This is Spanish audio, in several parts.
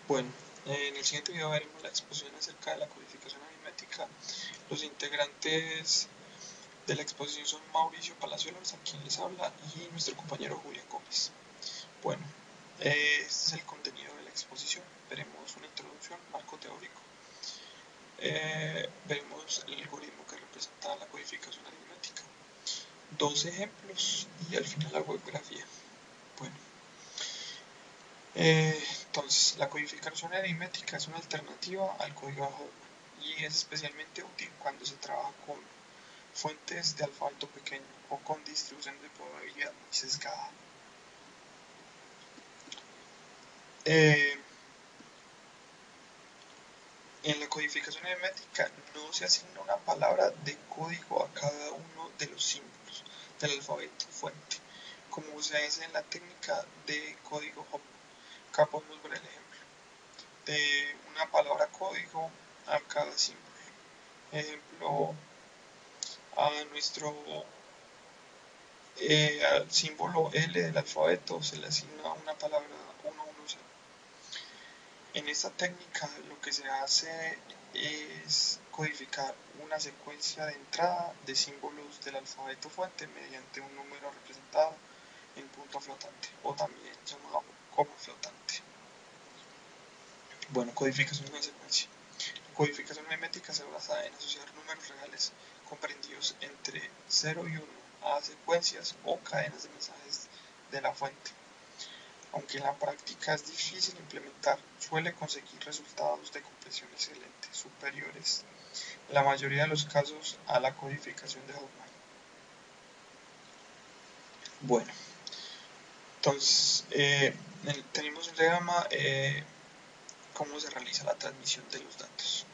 Bueno, en el siguiente video veremos la exposición acerca de la codificación aritmética. Los integrantes de la exposición son Mauricio Palazuelos, a quien les habla, y nuestro compañero Julián Gómez. Bueno, este es el contenido de la exposición. Veremos una introducción, marco teórico. Veremos el algoritmo que representa la codificación aritmética. Dos ejemplos y al final la webgrafía. Bueno. Entonces, la codificación aritmética es una alternativa al código de Hoffman y es especialmente útil cuando se trabaja con fuentes de alfabeto pequeño o con distribuciones de probabilidad muy sesgada. En la codificación aritmética no se asigna una palabra de código a cada uno de los símbolos del alfabeto fuente, como se hace en la técnica de código Hoffman. Acá podemos ver el ejemplo de una palabra código a cada símbolo. Ejemplo, a nuestro al símbolo L del alfabeto se le asigna una palabra 110. En esta técnica lo que se hace es codificar una secuencia de entrada de símbolos del alfabeto fuente mediante un número representado en punto flotante o también llamado coma flotante. Bueno, codificación de una secuencia. La codificación aritmética se basa en asociar números reales comprendidos entre 0 y 1 a secuencias o cadenas de mensajes de la fuente. Aunque en la práctica es difícil implementar, suele conseguir resultados de compresión excelente, superiores en la mayoría de los casos a la codificación de Hoffman. Bueno, entonces tenemos el diagrama cómo se realiza la transmisión de los datos.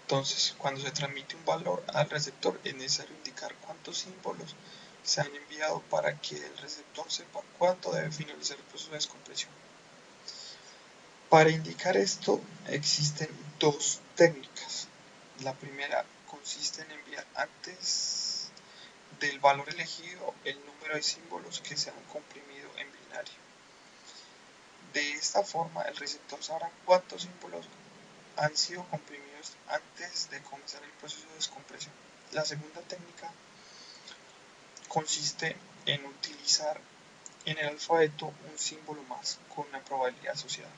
Entonces, cuando se transmite un valor al receptor, es necesario indicar cuántos símbolos se han enviado para que el receptor sepa cuándo debe finalizar el proceso de descompresión. Para indicar esto, existen dos técnicas. La primera consiste en enviar antes del valor elegido el número de símbolos que se han comprimido en binario. De esta forma, el receptor sabrá cuántos símbolos han sido comprimidos antes de comenzar el proceso de descompresión. La segunda técnica consiste en utilizar en el alfabeto un símbolo más con una probabilidad asociada.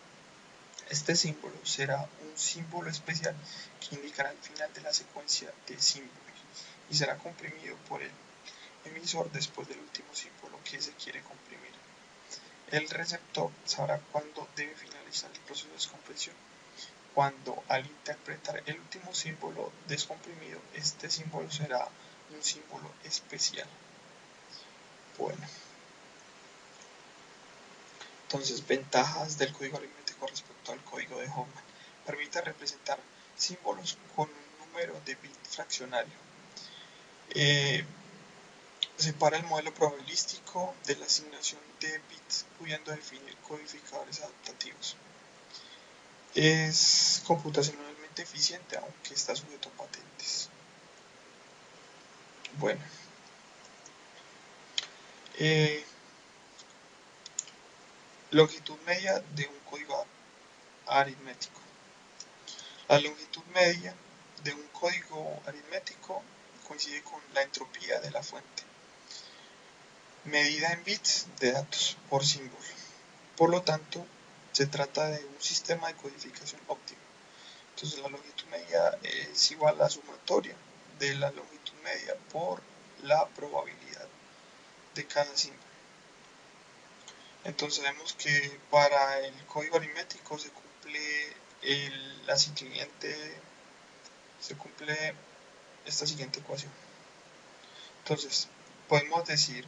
Este símbolo será un símbolo especial que indicará el final de la secuencia de símbolos y será comprimido por el emisor después del último símbolo que se quiere comprimir. El receptor sabrá cuándo debe finalizar el proceso de descompresión, cuando al interpretar el último símbolo descomprimido, este símbolo será un símbolo especial. Bueno, entonces, ventajas del código aritmético respecto al código de Hoffman. Permite representar símbolos con un número de bit fraccionario. Separa el modelo probabilístico de la asignación de bits, pudiendo definir codificadores adaptativos. Es computacionalmente eficiente, aunque está sujeto a patentes. Bueno, longitud media de un código aritmético. La longitud media de un código aritmético coincide con la entropía de la fuente, medida en bits de datos por símbolo. Por lo tanto, se trata de un sistema de codificación óptimo. Entonces, la longitud media es igual a la sumatoria de la longitud media por la probabilidad de cada símbolo. Entonces, vemos que para el código aritmético se cumple esta siguiente ecuación. Entonces, podemos decir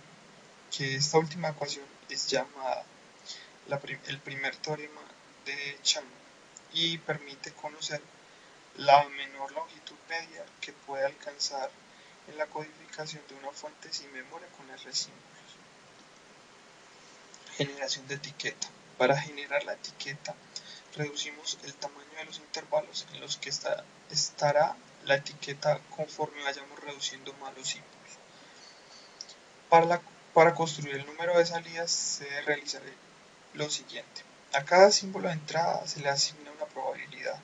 que esta última ecuación es llamada el primer teorema de Chang y permite conocer la menor longitud media que puede alcanzar en la codificación de una fuente sin memoria con R símbolos. Generación de etiqueta. Para generar la etiqueta, reducimos el tamaño de los intervalos en los que estará la etiqueta conforme vayamos reduciendo más los símbolos. Para construir el número de salidas se debe realizar lo siguiente. a cada símbolo de entrada se le asigna una probabilidad.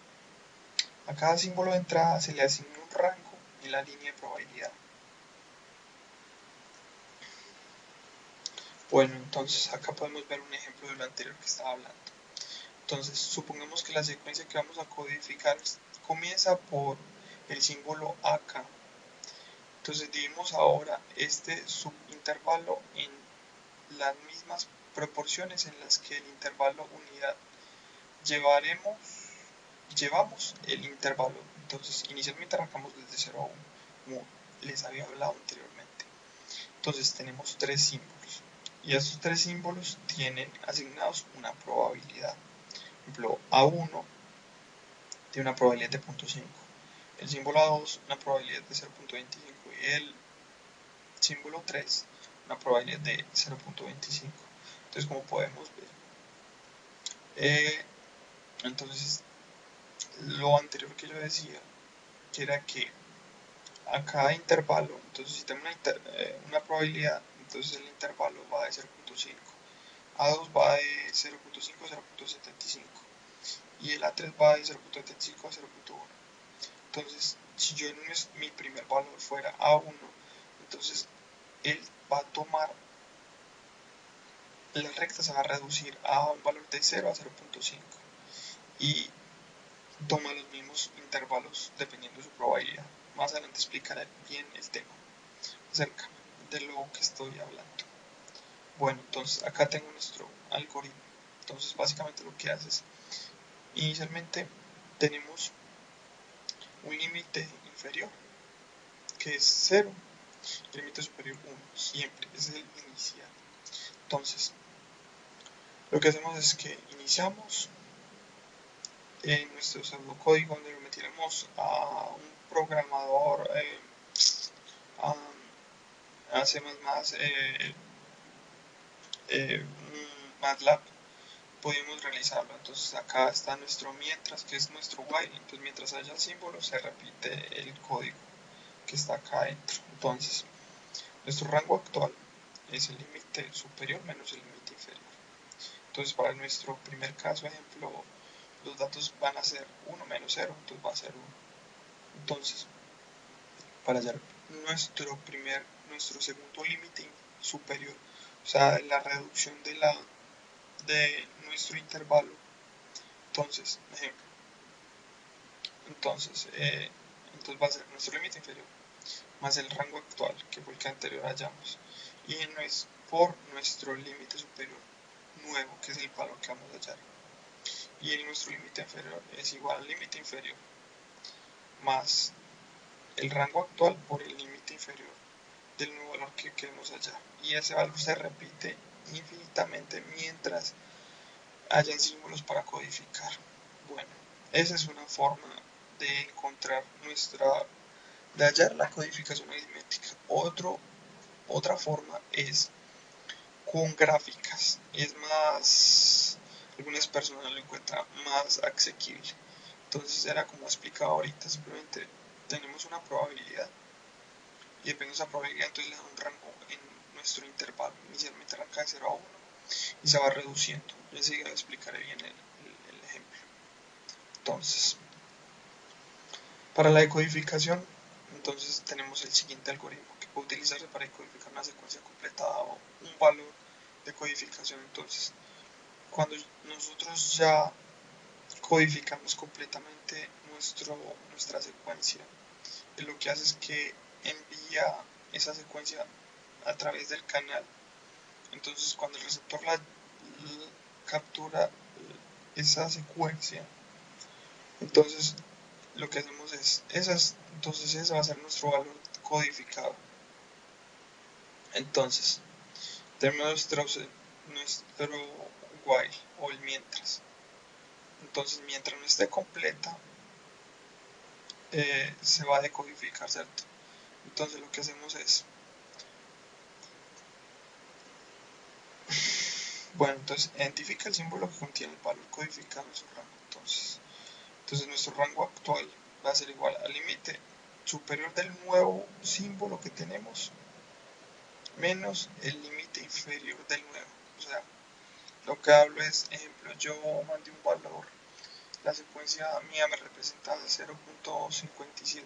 A cada símbolo de entrada se le asigna un rango en la línea de probabilidad. Bueno, entonces acá podemos ver un ejemplo de lo anterior que estaba hablando. Entonces, supongamos que la secuencia que vamos a codificar comienza por el símbolo AK. Entonces, dividimos ahora este subintervalo en las mismas proporciones en las que el intervalo unidad. Llevamos el intervalo. Entonces, inicialmente arrancamos desde 0 a 1, como les había hablado anteriormente. Entonces, tenemos tres símbolos. Y estos tres símbolos tienen asignados una probabilidad. Por ejemplo, A1 tiene una probabilidad de 0.5. El símbolo A2 una probabilidad de 0.25 y el símbolo 3 una probabilidad de 0.25. Entonces, como podemos ver, entonces lo anterior que yo decía, que era que a cada intervalo, entonces si tengo una probabilidad, entonces el intervalo va de 0.5, A2 va de 0.5 a 0.75 y el A3 va de 0.75 a 0.1. Entonces, si yo mi primer valor fuera A1, entonces él va a tomar, la recta se va a reducir a un valor de 0 a 0.5 y toma los mismos intervalos dependiendo de su probabilidad. Más adelante explicaré bien el tema acerca de lo que estoy hablando. Bueno, entonces acá tengo nuestro algoritmo. Entonces básicamente lo que hace es, inicialmente tenemos un límite inferior que es 0, límite superior 1, siempre, ese es el inicial. Entonces, lo que hacemos es que iniciamos en nuestro pseudocódigo donde lo metiremos a un programador, a C++, MATLAB, pudimos realizarlo. Entonces acá está nuestro mientras, que es nuestro while. Entonces mientras haya el símbolo se repite el código que está acá adentro. Entonces nuestro rango actual es el límite superior menos el límite inferior. Entonces para nuestro primer caso, ejemplo, los datos van a ser 1 menos 0, entonces va a ser 1. Entonces, para hallar nuestro segundo límite superior, o sea, la reducción de nuestro intervalo, entonces, ejemplo, entonces va a ser nuestro límite inferior más el rango actual, que fue el que anterior hallamos, y no es por nuestro límite superior nuevo, que es el valor que vamos a hallar, y nuestro límite inferior es igual al límite inferior más el rango actual por el límite inferior del nuevo valor que queremos hallar, y ese valor se repite infinitamente mientras hayan símbolos para codificar. Bueno, esa es una forma de encontrar de hallar la codificación aritmética. Otra forma es con gráficas, es más, algunas personas lo encuentran más asequible. Entonces era como explicado ahorita, simplemente tenemos una probabilidad y depende de esa probabilidad, entonces le da un rango en nuestro intervalo. Inicialmente arranca de 0 a 1 y se va reduciendo. Ya enseguida explicaré bien el ejemplo. Entonces, para la decodificación, entonces tenemos el siguiente algoritmo que puede utilizarse para decodificar una secuencia completada o un valor de codificación. Entonces, cuando nosotros ya codificamos completamente nuestra secuencia, lo que hace es que envía esa secuencia a través del canal. Entonces, cuando el receptor captura esa secuencia, entonces lo que hacemos es, entonces ese va a ser nuestro valor codificado. Entonces, tenemos nuestro while o el mientras. Entonces, mientras no esté completa, se va a decodificar, ¿cierto? Entonces, lo que hacemos es, bueno, entonces identifica el símbolo que contiene el valor codificado en su rango. Entonces nuestro rango actual va a ser igual al límite superior del nuevo símbolo que tenemos menos el límite inferior del nuevo. O sea, lo que hablo es, ejemplo, yo mandé un valor, la secuencia mía me representa 0.57.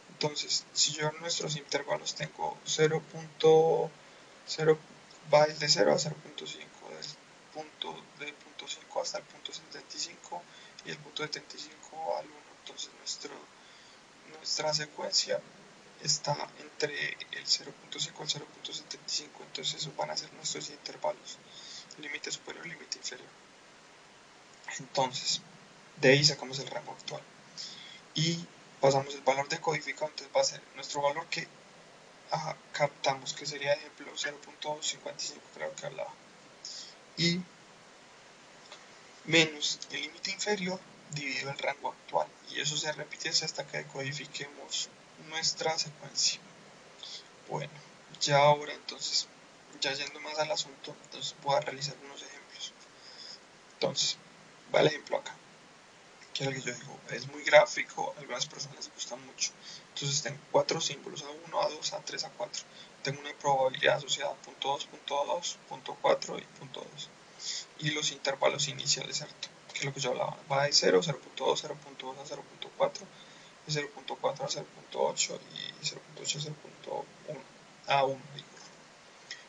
Entonces, si yo en nuestros intervalos tengo 0.0, va de 0 a 0.5, del punto 5 hasta el punto 75 y el punto 75 al 1. Entonces, nuestra secuencia está entre el 0.5 al 0.75, entonces esos van a ser nuestros intervalos, límite superior y límite inferior. Entonces, de ahí sacamos el rango actual y pasamos el valor de codificado, entonces va a ser nuestro valor que captamos, que sería ejemplo 0.55, creo que hablaba, y menos el límite inferior dividido el rango actual, y eso se repite hasta que decodifiquemos nuestra secuencia. Bueno, ya ahora entonces, ya yendo más al asunto, entonces voy a realizar unos ejemplos. Entonces, va el ejemplo acá, que es el que yo digo, es muy gráfico, a algunas personas les gusta mucho. Entonces tengo 4 símbolos, A1, A2, A3, A4. Tengo una probabilidad asociada, .2, .2, .4 y .2. Y los intervalos iniciales, ¿cierto? Que es lo que yo hablaba, va de 0, 0.2, 0.2 a 0.4, de 0.4 a 0.8 y 0.8 a 0.1, A1, digo.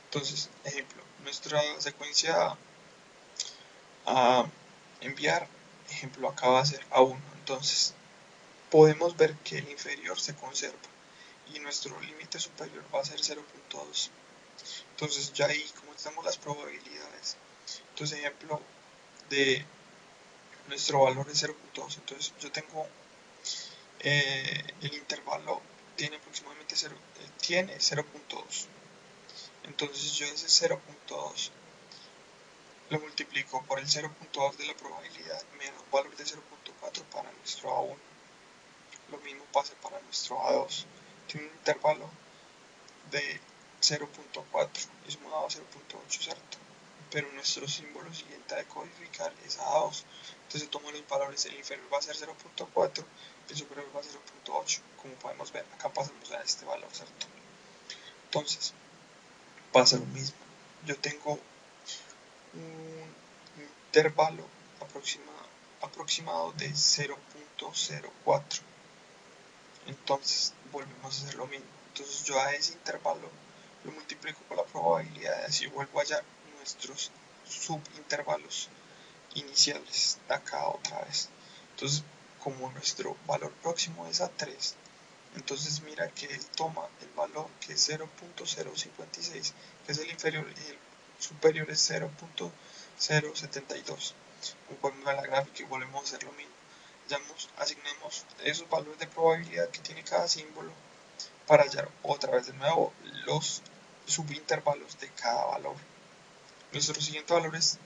Entonces, ejemplo, nuestra secuencia a enviar, ejemplo, acá va a ser A1. Entonces, podemos ver que el inferior se conserva y nuestro límite superior va a ser 0.2. Entonces, ya ahí, como tenemos las probabilidades, entonces, ejemplo, de nuestro valor es 0.2. Entonces, yo tengo el intervalo tiene aproximadamente 0.2. Entonces, yo ese 0.2 lo multiplico por el 0.2 de la probabilidad, me da un valor de 0.4 para nuestro A1. Lo mismo pasa para nuestro A2. Tiene un intervalo de 0.4 y sumado a 0.8, ¿cierto? Pero nuestro símbolo siguiente a decodificar es A2. Entonces tomo los valores, el inferior va a ser 0.4, el superior va a ser 0.8. Como podemos ver, acá pasamos a este valor, ¿cierto? Entonces, pasa lo mismo. Yo tengo un intervalo aproximado de 0.04. Entonces volvemos a hacer lo mismo. Entonces yo a ese intervalo lo multiplico por la probabilidad, así vuelvo a hallar nuestros subintervalos iniciales acá otra vez. Entonces, como nuestro valor próximo es a 3, entonces mira que él toma el valor que es 0.056, que es el inferior, y el superior es 0.072. Como podemos ver en la gráfica y volvemos a hacer lo mismo. Asignamos esos valores de probabilidad que tiene cada símbolo para hallar otra vez de nuevo los subintervalos de cada valor. Nuestro siguiente valor es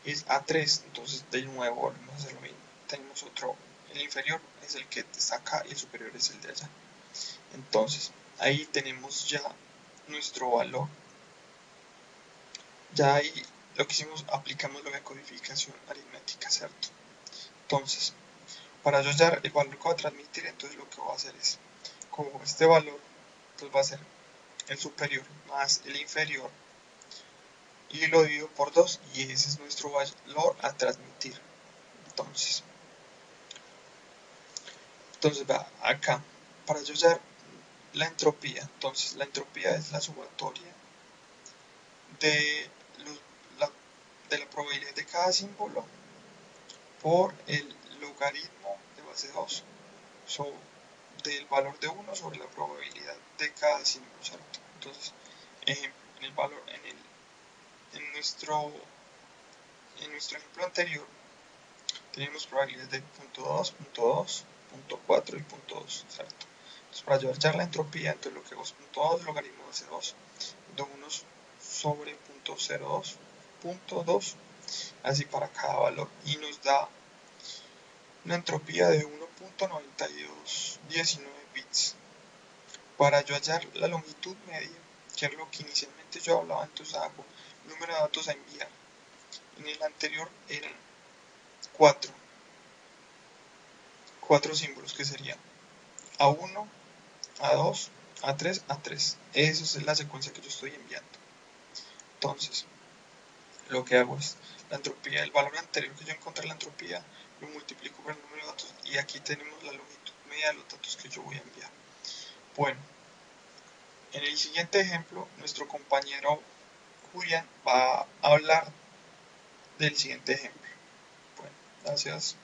A3, entonces de nuevo volvemos a hacer lo mismo. Tenemos otro, el inferior es el que está acá y el superior es el de allá. Entonces ahí tenemos ya nuestro valor. Ya ahí lo que hicimos, aplicamos lo de codificación aritmética, ¿cierto? Entonces, para yo hallar el valor que voy a transmitir, entonces lo que voy a hacer es, como este valor, pues va a ser el superior más el inferior, y lo divido por 2, y ese es nuestro valor a transmitir. Entonces va acá, para yo hallar la entropía, entonces la entropía es la sumatoria de, de la probabilidad de cada símbolo por el logaritmo de base 2 del valor de 1 sobre la probabilidad de cada símbolo, ¿cierto? Entonces, en el valor, en nuestro ejemplo anterior, tenemos probabilidades de .2, .2, .4 y .2, ¿cierto? Entonces, para yo hallar la entropía, entonces lo que hago es .2 logaritmo de C2, de 1 sobre .02, .2, así para cada valor, y nos da una entropía de 1.9219 bits. Para yo hallar la longitud media, que es lo que inicialmente yo hablaba, entonces hago número de datos a enviar. En el anterior eran 4 símbolos que serían A1, A2, A3, A3. Esa es la secuencia que yo estoy enviando. Entonces, lo que hago es la entropía del valor anterior que yo encontré, la entropía, lo multiplico por el número de datos y aquí tenemos la longitud media de los datos que yo voy a enviar. Bueno, en el siguiente ejemplo, nuestro compañero Julián va a hablar del siguiente ejemplo. Bueno, gracias.